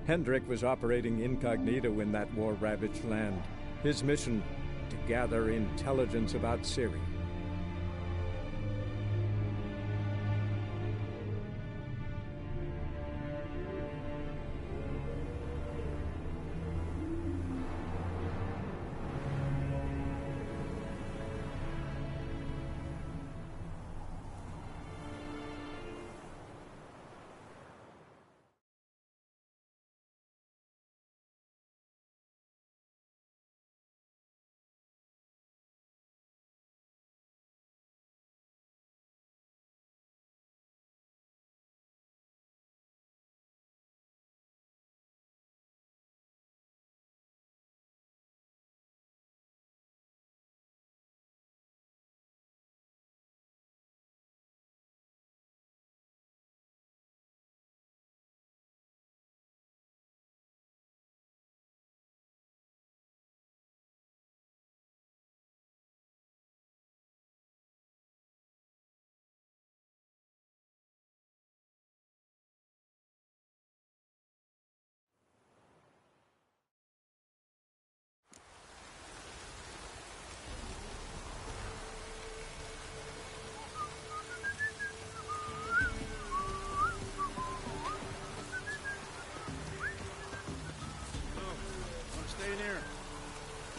Hendrik was operating incognito in that war-ravaged land. His mission, to gather intelligence about Ciri.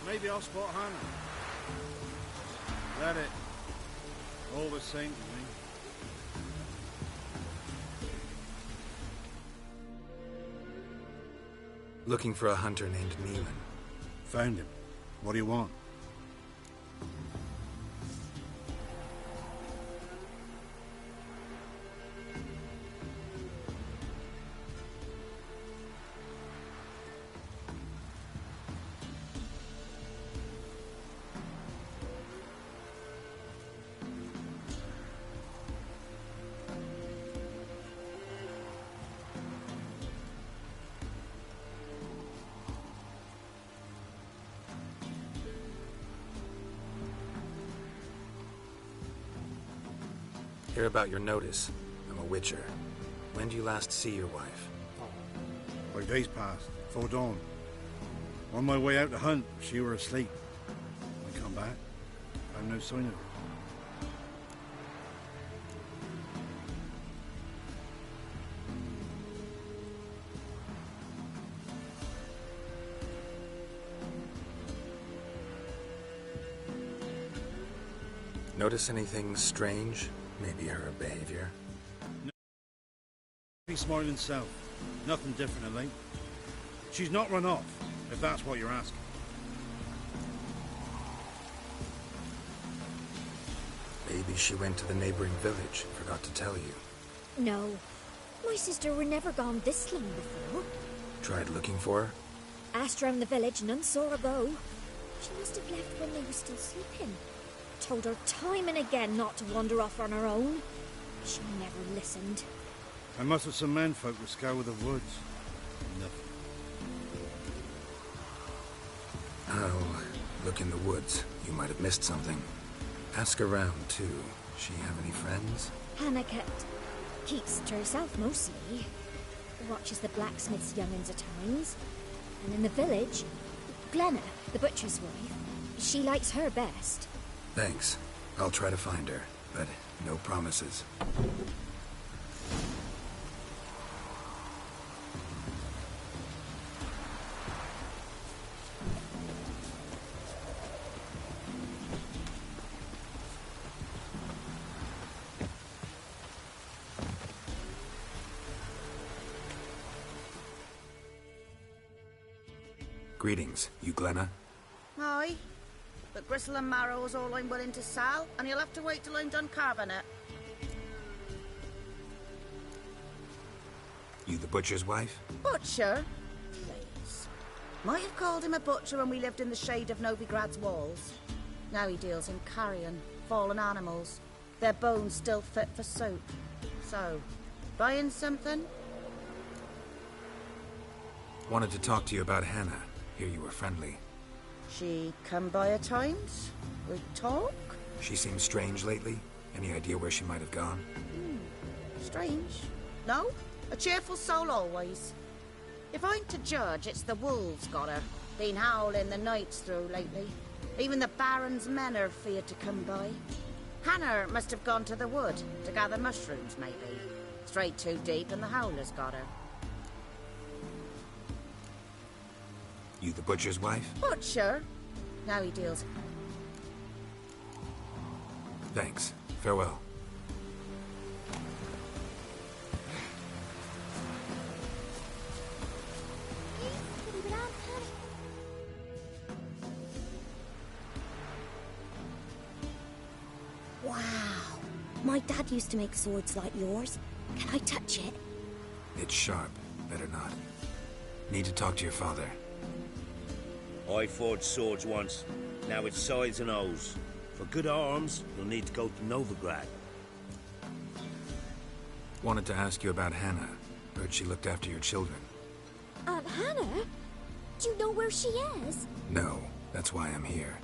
Maybe I'll spot Hannah. That it. All the same to me. Looking for a hunter named Neelan. Found him. What do you want? Hear about your notice. I'm a witcher. When did you last see your wife? 5 days passed, before dawn. On my way out to hunt, she were asleep. I come back, found no sign of her. Notice anything strange? Maybe her behavior? Be smart himself. Nothing different than late. She's not run off, if that's what you're asking. Maybe she went to the neighboring village. Forgot to tell you. No. My sister were never gone this long before. Tried looking for her? Asked round the village, none saw her go. She must have left when they were still sleeping. Told her time and again not to wander off on her own. She never listened. I must have some menfolk to scour the woods. Nothing. Oh, look in the woods. You might have missed something. Ask around, too. She have any friends? Hannah keeps to herself mostly. Watches the blacksmith's young'uns at times. And in the village, Glenna, the butcher's wife, she likes her best. Thanks. I'll try to find her, but no promises. Greetings, you Glenna? Aye. But gristle and marrow is all I'm willing to sell, and you'll have to wait till I'm done carving it. You the butcher's wife? Butcher? Please. Might have called him a butcher when we lived in the shade of Novigrad's walls. Now he deals in carrion, fallen animals. Their bones still fit for soup. So, buying something? Wanted to talk to you about Hannah. Hear you were friendly. She come by at times? We talk? She seems strange lately. Any idea where she might have gone? Strange. No? A cheerful soul always. If I'm to judge, it's the wolves got her. Been howling the nights through lately. Even the Baron's men are feared to come by. Hannah must have gone to the wood to gather mushrooms, maybe. Strayed too deep and the howlers got her. You the butcher's wife? Butcher? Now he deals. Thanks. Farewell. Wow. My dad used to make swords like yours. Can I touch it? It's sharp. Better not. Need to talk to your father. I forged swords once. Now it's scythes and hoes. For good arms, you'll need to go to Novigrad. Wanted to ask you about Hannah. Heard she looked after your children. Aunt Hannah? Do you know where she is? No, that's why I'm here.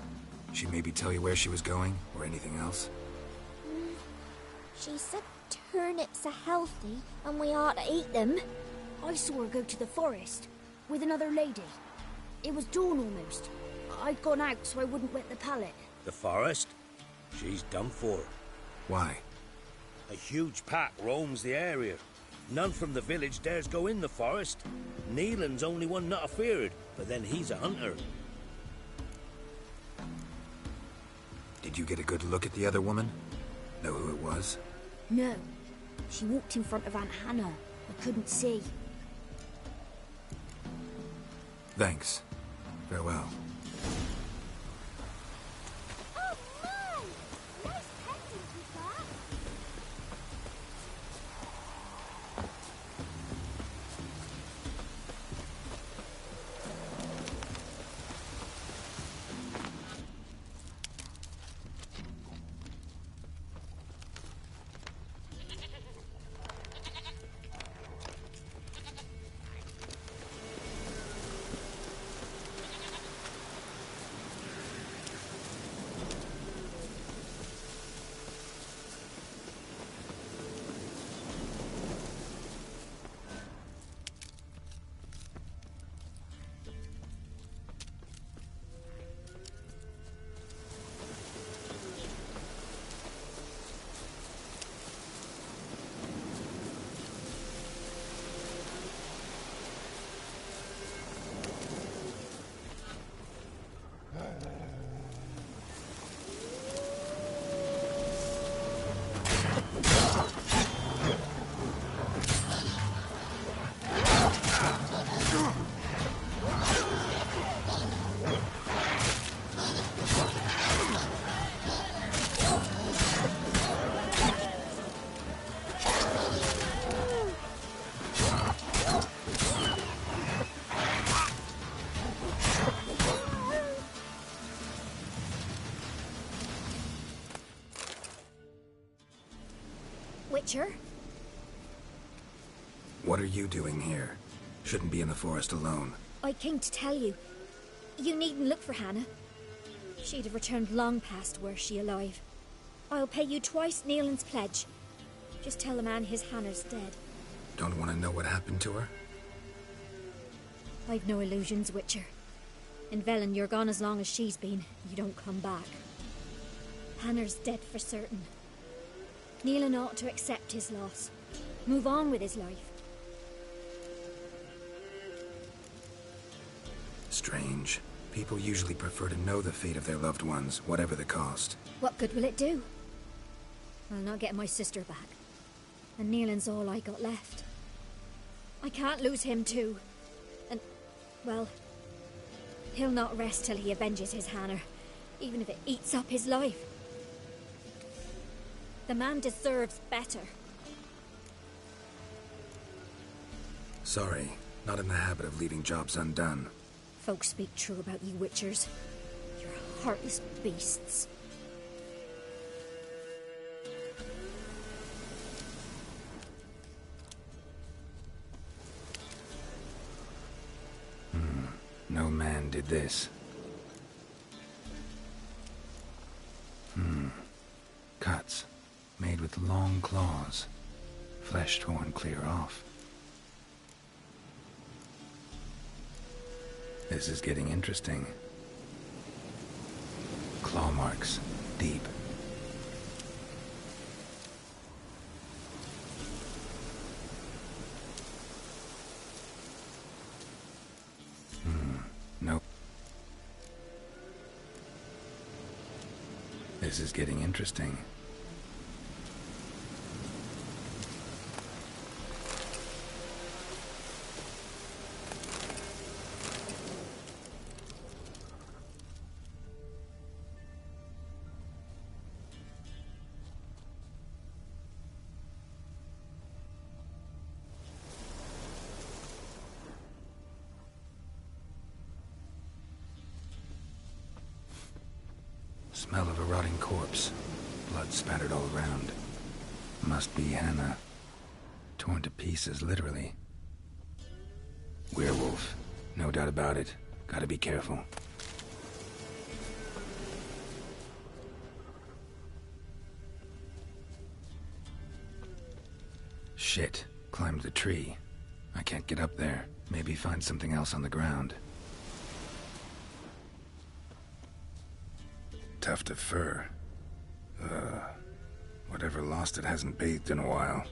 She maybe tell you where she was going, or anything else? She said turnips are healthy, and we ought to eat them. I saw her go to the forest with another lady. It was dawn almost. I'd gone out so I wouldn't wet the pallet. The forest? She's done for. Why? A huge pack roams the area. None from the village dares go in the forest. Neelan's only one not afeared, but then he's a hunter. Did you get a good look at the other woman? Know who it was? No. She walked in front of Aunt Hannah. I couldn't see. Thanks. Farewell. Oh, my! Nice pendant you got. Witcher? What are you doing here? Shouldn't be in the forest alone. I came to tell you. You needn't look for Hannah. She'd have returned long past were she alive. I'll pay you twice Neelan's pledge. Just tell the man his Hannah's dead. Don't want to know what happened to her? I've no illusions, Witcher. In Velen, you're gone as long as she's been. You don't come back. Hannah's dead for certain. Neelan ought to accept his loss. Move on with his life. Strange. People usually prefer to know the fate of their loved ones, whatever the cost. What good will it do? I'll not get my sister back. And Neelan's all I got left. I can't lose him too. And, well, he'll not rest till he avenges his Hannah, even if it eats up his life. The man deserves better. Sorry, not in the habit of leaving jobs undone. Folks speak true about you Witchers. You're heartless beasts. No man did this. Cuts. Made with long claws. Flesh torn clear off. This is getting interesting. Claw marks. Deep. Nope. This is getting interesting. Smell of a rotting corpse. Blood spattered all around. Must be Hannah. Torn to pieces, literally. Werewolf. No doubt about it. Gotta be careful. Shit. Climbed the tree. I can't get up there. Maybe find something else on the ground. Tuft of fur. Whatever lost it hasn't bathed in a while.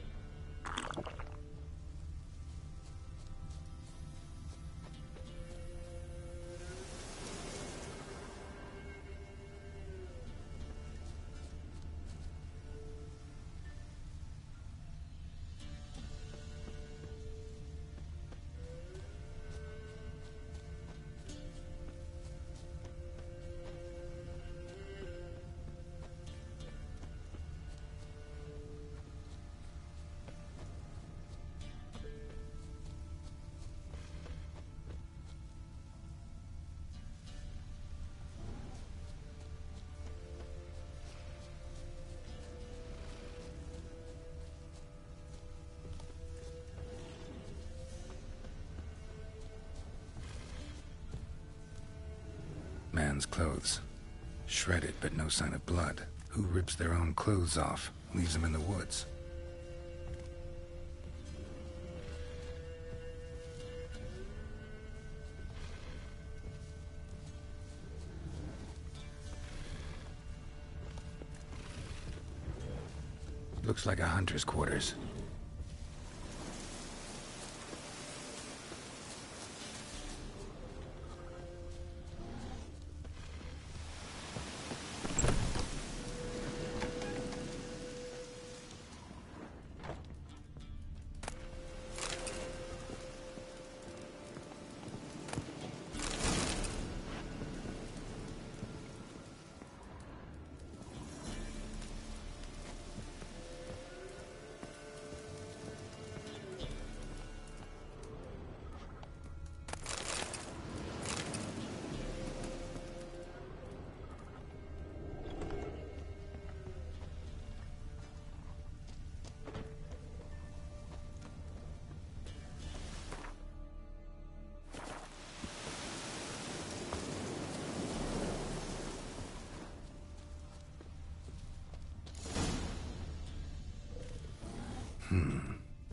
Man's clothes. Shredded, but no sign of blood. Who rips their own clothes off, leaves them in the woods? Looks like a hunter's quarters.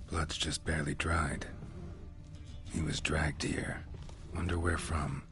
Blood's just barely dried. He was dragged here. Wonder where from.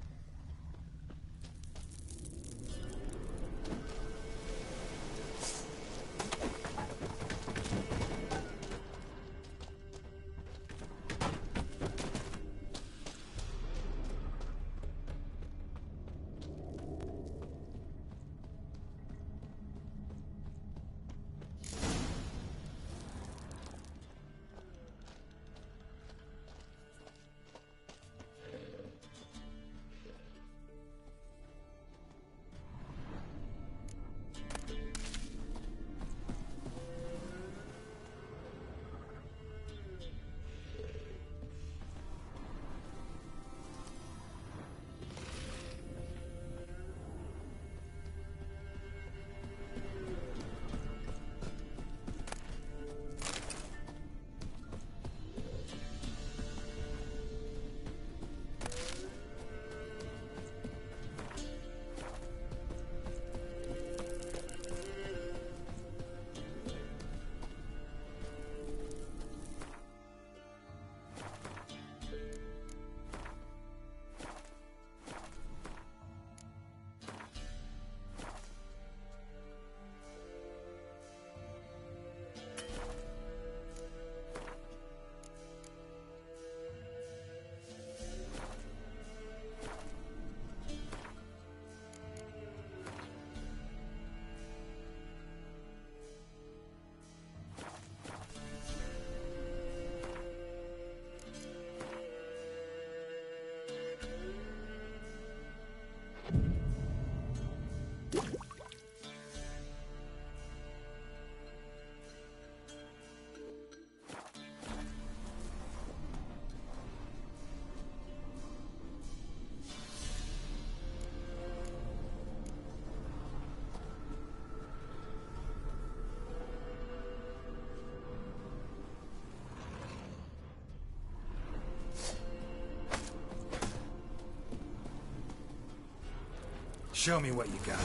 Show me what you got.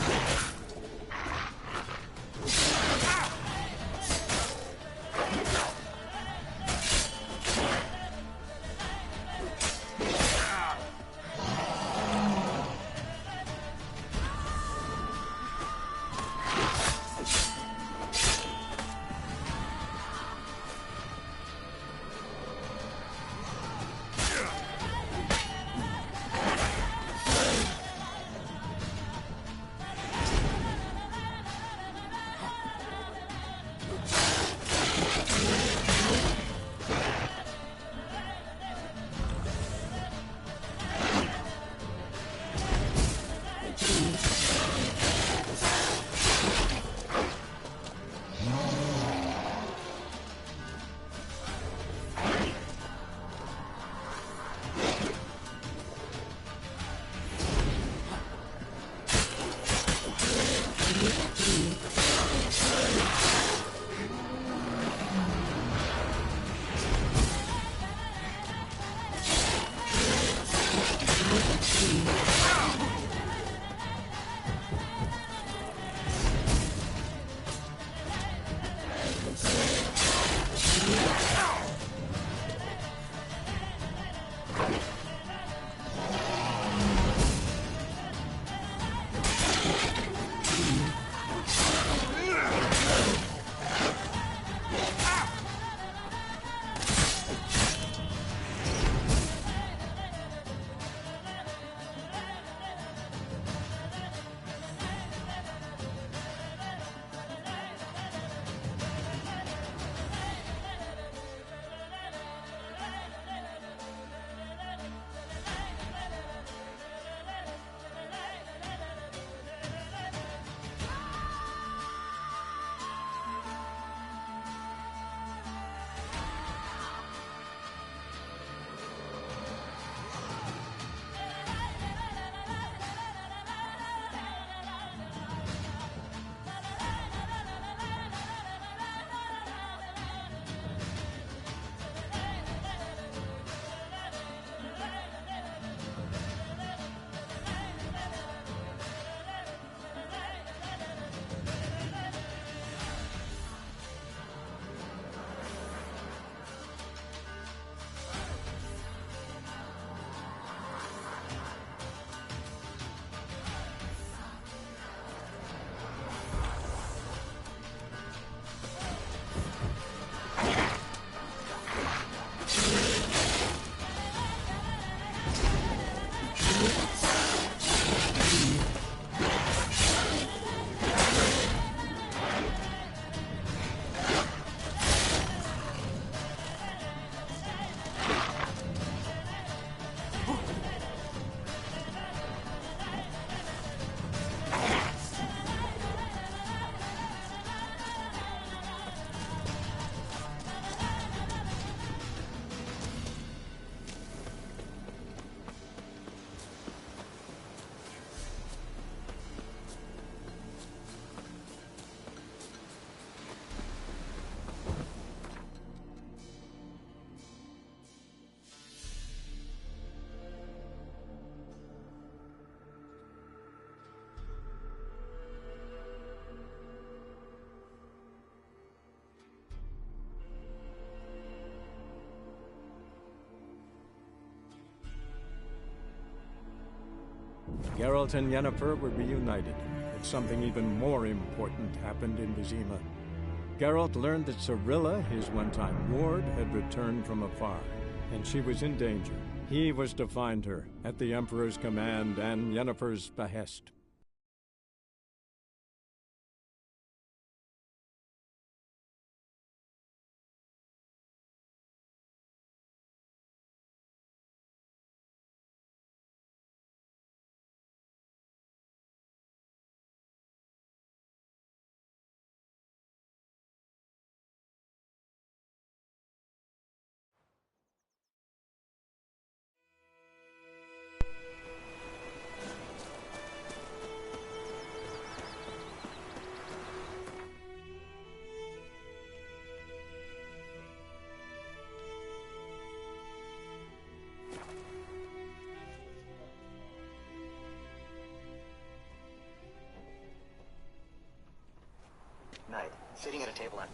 Geralt and Yennefer were reunited, but something even more important happened in Vizima. Geralt learned that Cirilla, his one-time ward, had returned from afar, and she was in danger. He was to find her, at the Emperor's command and Yennefer's behest. sitting at a table at.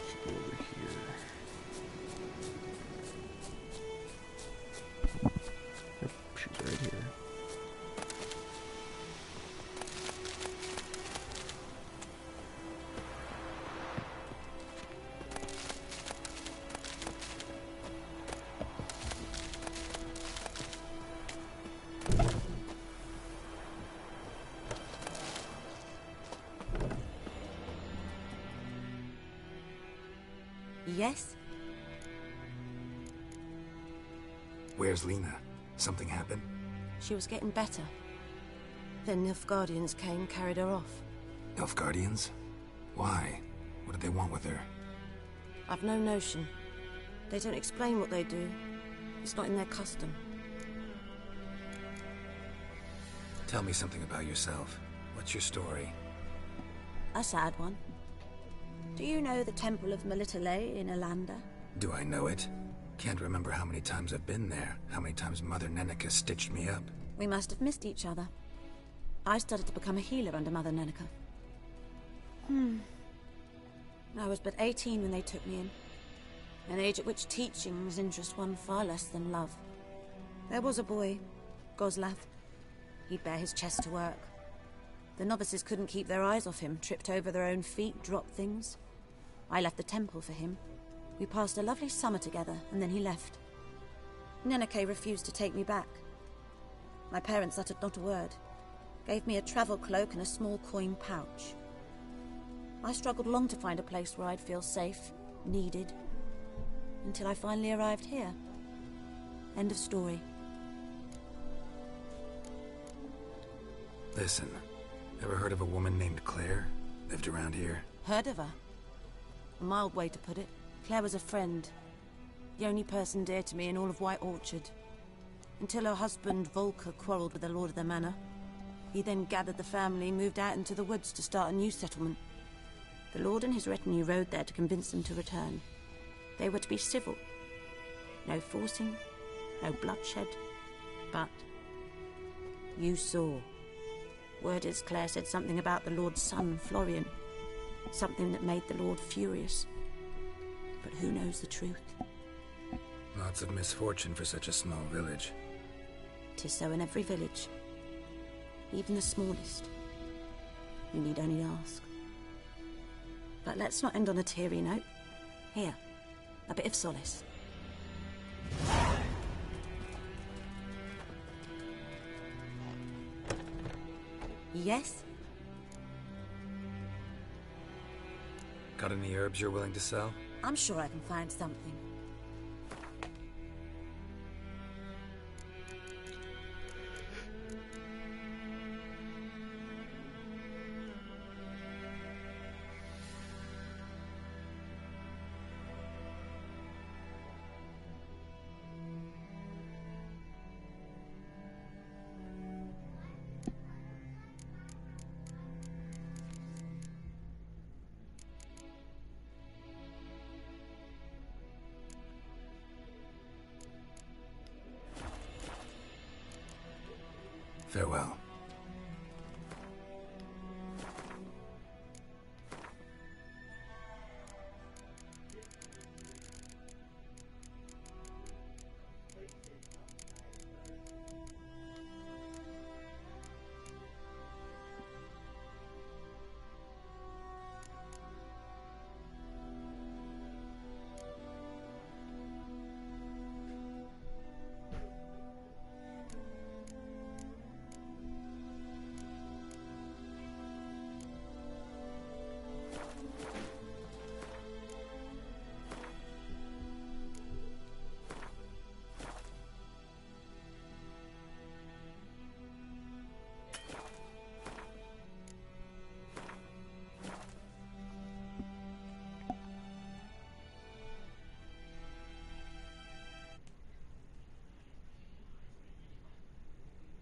Should be over here. Yep, she's right here. Yes? Where's Lena? Something happened? She was getting better. Then Nilfgaardians came, carried her off. Nilfgaardians? Why? What did they want with her? I've no notion. They don't explain what they do. It's not in their custom. Tell me something about yourself. What's your story? A sad one. Do you know the Temple of Melitele in Alanda? Do I know it? Can't remember how many times I've been there, how many times Mother Neneka stitched me up. We must have missed each other. I started to become a healer under Mother Neneka. I was but 18 when they took me in. An age at which teachings interest one far less than love. There was a boy, Goslav. He'd bare his chest to work. The novices couldn't keep their eyes off him, tripped over their own feet, dropped things. I left the temple for him. We passed a lovely summer together, and then he left. Neneke refused to take me back. My parents uttered not a word. Gave me a travel cloak and a small coin pouch. I struggled long to find a place where I'd feel safe, needed, until I finally arrived here. End of story. Listen, ever heard of a woman named Claire? Lived around here? Heard of her? A mild way to put it. Claire was a friend. The only person dear to me in all of White Orchard. Until her husband, Volker, quarreled with the lord of the manor. He then gathered the family, moved out into the woods to start a new settlement. The lord and his retinue rode there to convince them to return. They were to be civil. No forcing, no bloodshed. But you saw. Word is Claire said something about the lord's son, Florian. Something that made the lord furious. But who knows the truth? Lots of misfortune for such a small village. 'Tis so in every village. Even the smallest. You need only ask. But let's not end on a teary note. Here, a bit of solace. Yes? Got any herbs you're willing to sell? I'm sure I can find something. Farewell.